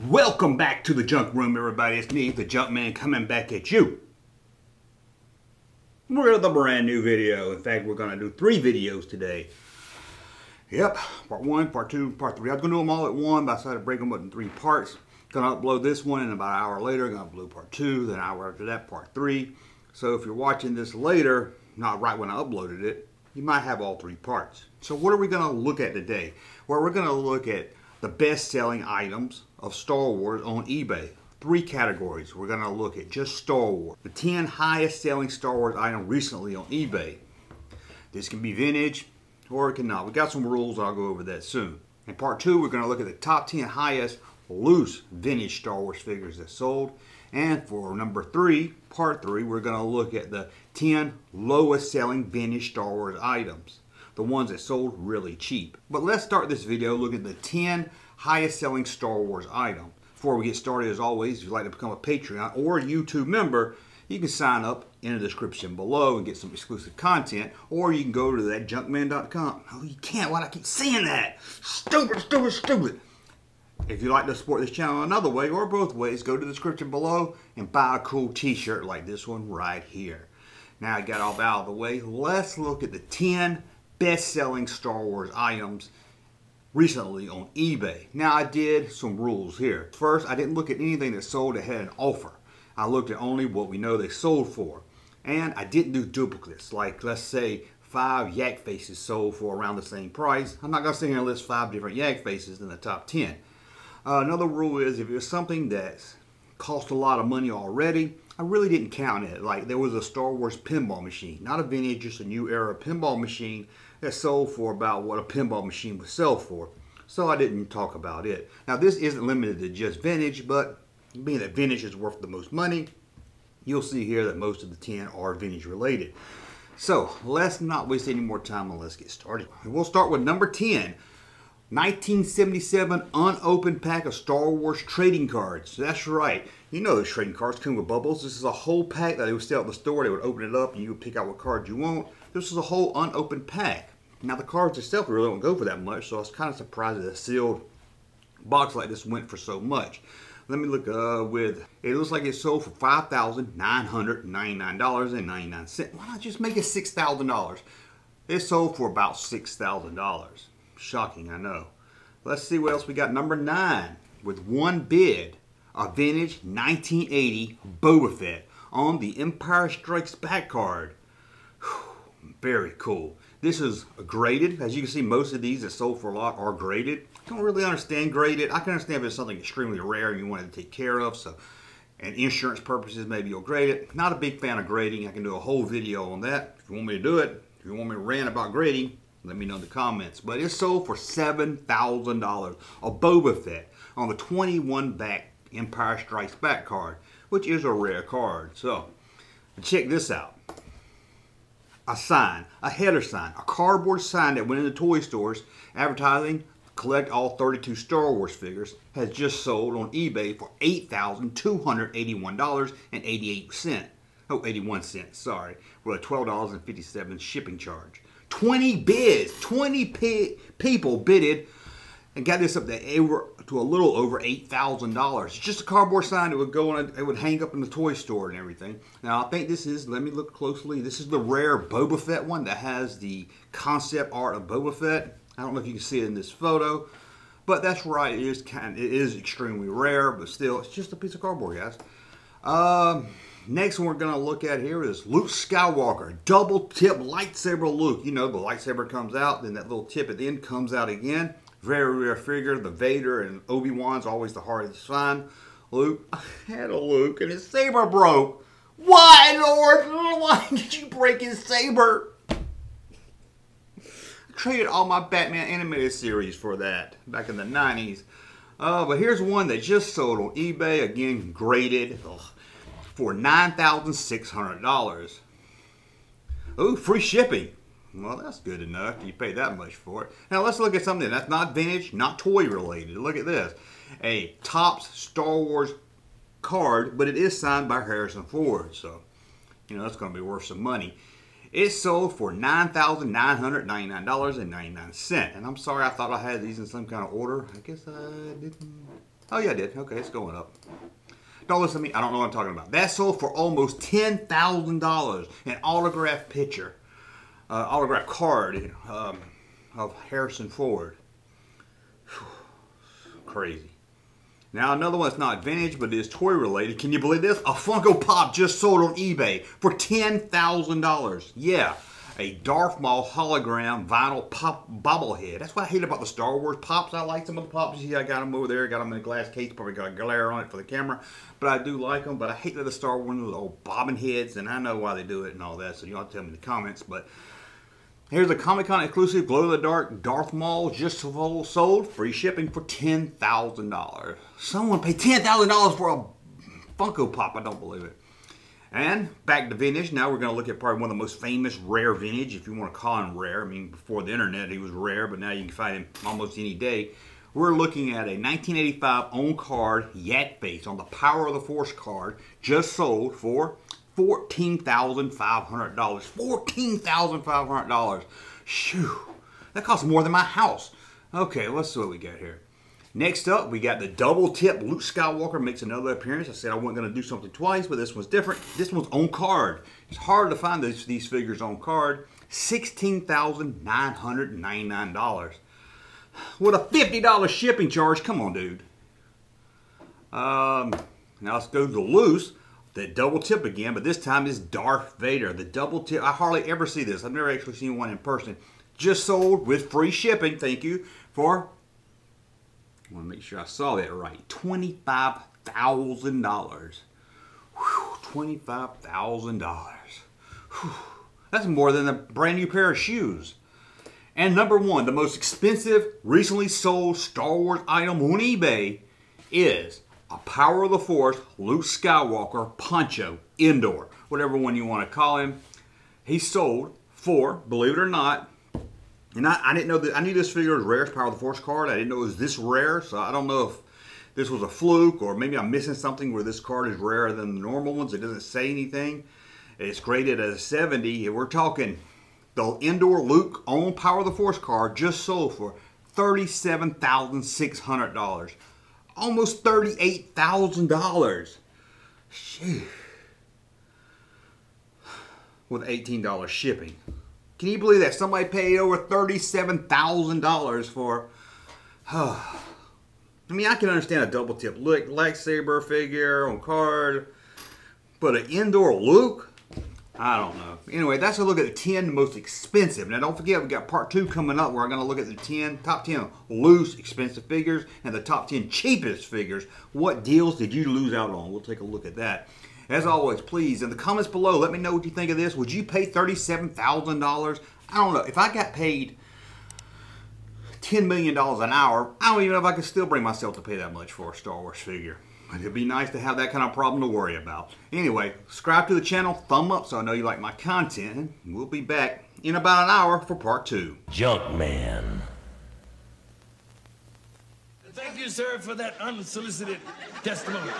Welcome back to the Junk Room, everybody. It's me, the Junkman, coming back at you. We're with a brand new video. In fact, we're going to do 3 videos today. Yep, part 1, part 2, part 3. I was going to do them all at one, but I decided to break them up in 3 parts. Going to upload this one, and about an hour later, going to upload part 2, then an hour after that, part 3. So if you're watching this later, not right when I uploaded it, you might have all 3 parts. So what are we going to look at today? Well, we're going to look at the best-selling items of Star Wars on eBay. 3 categories. We're going to look at just Star Wars. The 10 highest-selling Star Wars items recently on eBay. This can be vintage, or it cannot. We got some rules. I'll go over that soon. In part 2, we're going to look at the top 10 highest loose vintage Star Wars figures that sold. And for number 3, part 3, we're going to look at the 10 lowest-selling vintage Star Wars items. The ones that sold really cheap. But let's start this video looking at the 10 highest selling Star Wars items. Before we get started, as always, if you'd like to become a Patreon or a YouTube member, you can sign up in the description below and get some exclusive content, or you can go to that junkman.com. Oh, you can't. Why do I keep saying that? Stupid, stupid, stupid. If you'd like to support this channel another way or both ways, go to the description below and buy a cool t-shirt like this one right here. Now I got all that out of the way. Let's look at the 10 best-selling Star Wars items recently on eBay. Now I did some rules here. First, I didn't look at anything that sold that had an offer. I looked at only what we know they sold for. And I didn't do duplicates. Like, let's say 5 yak faces sold for around the same price. I'm not going to sit here and list 5 different yak faces in the top 10. Another rule is if it's something that's cost a lot of money already, I really didn't count it. Like, there was a Star Wars pinball machine, not a vintage, just a new era pinball machine that sold for about what a pinball machine would sell for. So I didn't talk about it. Now, this isn't limited to just vintage, but being that vintage is worth the most money, you'll see here that most of the 10 are vintage related. So let's not waste any more time and let's get started. We'll start with number 10. 1977 unopened pack of Star Wars trading cards. That's right. You know those trading cards come with bubbles. This is a whole pack that they would sell at the store. They would open it up and you would pick out what cards you want. This is a whole unopened pack. Now the cards itself really don't go for that much, so I was kind of surprised that a sealed box like this went for so much. Let me look with, it looks like it sold for $5,999.99. Why not just make it $6,000? It sold for about $6,000. Shocking, I know. Let's see what else we got. Number 9, with one bid, a vintage 1980 Boba Fett on the Empire Strikes Back card. Whew, very cool. This is graded. As you can see, most of these that sold for a lot are graded. I don't really understand graded. I can understand if it's something extremely rare and you wanted to take care of, so, and insurance purposes, maybe you'll grade it. Not a big fan of grading. I can do a whole video on that. If you want me to do it, if you want me to rant about grading, let me know in the comments. But it sold for $7,000. A Boba Fett on the 21 back Empire Strikes Back card, which is a rare card. So, check this out. A sign, a header sign, a cardboard sign that went into toy stores advertising collect all 32 Star Wars figures has just sold on eBay for $8,281.88. Oh, 81 cents, sorry, with a $12.57 shipping charge. 20 bids, 20 people bidded and got this up to a little over $8,000. It's just a cardboard sign that would go on, it would hang up in the toy store and everything. Now I think this is, let me look closely, this is the rare Boba Fett one that has the concept art of Boba Fett. I don't know if you can see it in this photo, but that's right, it is extremely rare, but still, it's just a piece of cardboard, guys. Next one we're going to look at here is Luke Skywalker, double tip lightsaber Luke. You know, the lightsaber comes out, then that little tip at the end comes out again. Very rare figure. The Vader and Obi-Wan's always the hardest to find. Luke, I had a Luke and his saber broke. Why, Lord? Why did you break his saber? I traded all my Batman animated series for that back in the 90s. But here's one that just sold on eBay, again graded, for $9,600. Ooh, free shipping. Well, that's good enough. You pay that much for it. Now let's look at something that's not vintage, not toy related. Look at this. A Topps Star Wars card, but it is signed by Harrison Ford. So, you know, that's going to be worth some money. It sold for $9,999.99. And I'm sorry, I thought I had these in some kind of order. I guess I didn't. Oh yeah, I did. Okay, it's going up. Don't listen to me. I don't know what I'm talking about. That sold for almost $10,000. An autographed picture, autographed card of Harrison Ford. Whew. Crazy. Now another one that's not vintage, but is toy related. Can you believe this? A Funko Pop just sold on eBay for $10,000. Yeah. A Darth Maul hologram vinyl pop bobblehead. That's what I hate about the Star Wars pops. I like some of the pops. You see, I got them over there. Got them in a glass case. Probably got a glare on it for the camera. But I do like them. But I hate the Star Wars with old bobbin heads. And I know why they do it and all that. So you don't have to tell me in the comments. But here's a Comic-Con exclusive glow-in-the-dark Darth Maul just sold. Free shipping for $10,000. Someone paid $10,000 for a Funko Pop. I don't believe it. And back to vintage. Now we're going to look at probably one of the most famous rare vintage, if you want to call him rare. I mean, before the internet he was rare, but now you can find him almost any day. We're looking at a 1985 on-card Yak Face on the Power of the Force card, just sold for $14,500. $14,500. Shoo. That costs more than my house. Okay, let's see what we got here. Next up, we got the double tip. Luke Skywalker makes another appearance. I said I wasn't going to do something twice, but this one's different. This one's on card. It's hard to find these figures on card. $16,999. With a $50 shipping charge. Come on, dude. Now let's go to loose. The double tip again, but this time is Darth Vader. The double tip. I hardly ever see this. I've never actually seen one in person. Just sold with free shipping. Thank you for... I want to make sure I saw that right. $25,000. $25,000. That's more than a brand new pair of shoes. And number one, the most expensive recently sold Star Wars item on eBay is a Power of the Force Luke Skywalker poncho indoor. Whatever one you want to call him. He sold for, believe it or not, and I didn't know that. I knew this figure was rare as Power of the Force card. I didn't know it was this rare, so I don't know if this was a fluke or maybe I'm missing something where this card is rarer than the normal ones. It doesn't say anything. It's graded as a 70. We're talking the indoor Luke on Power of the Force card just sold for $37,600. Almost $38,000. Shoo. With $18 shipping. Can you believe that? Somebody paid over $37,000 for... I mean, I can understand a double tip lightsaber figure on card, but an indoor Luke? I don't know. Anyway, that's a look at the 10 most expensive. Now, don't forget, we got part 2 coming up where I'm going to look at the top 10 loose expensive figures and the top 10 cheapest figures. What deals did you lose out on? We'll take a look at that. As always, please, in the comments below, let me know what you think of this. Would you pay $37,000? I don't know. If I got paid $10 million an hour, I don't even know if I could still bring myself to pay that much for a Star Wars figure. But it'd be nice to have that kind of problem to worry about. Anyway, subscribe to the channel, thumb up so I know you like my content. We'll be back in about an hour for part 2. Junkman. Thank you, sir, for that unsolicited testimony.